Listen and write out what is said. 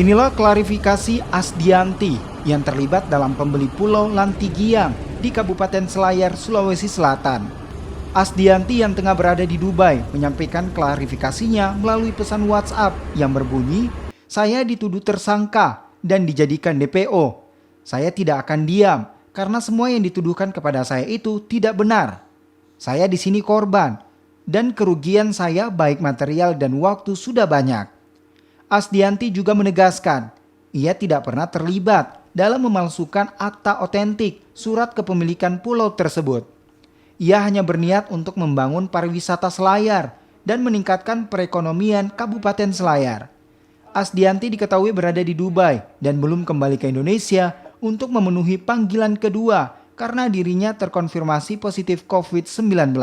Inilah klarifikasi Asdianti yang terlibat dalam pembeli pulau Lantigiang di Kabupaten Selayar, Sulawesi Selatan. Asdianti yang tengah berada di Dubai menyampaikan klarifikasinya melalui pesan WhatsApp yang berbunyi, "Saya dituduh tersangka dan dijadikan DPO. Saya tidak akan diam karena semua yang dituduhkan kepada saya itu tidak benar. Saya di sini korban dan kerugian saya baik material dan waktu sudah banyak." Asdianti juga menegaskan, ia tidak pernah terlibat dalam memalsukan akta otentik surat kepemilikan pulau tersebut. Ia hanya berniat untuk membangun pariwisata Selayar dan meningkatkan perekonomian Kabupaten Selayar. Asdianti diketahui berada di Dubai dan belum kembali ke Indonesia untuk memenuhi panggilan kedua karena dirinya terkonfirmasi positif COVID-19.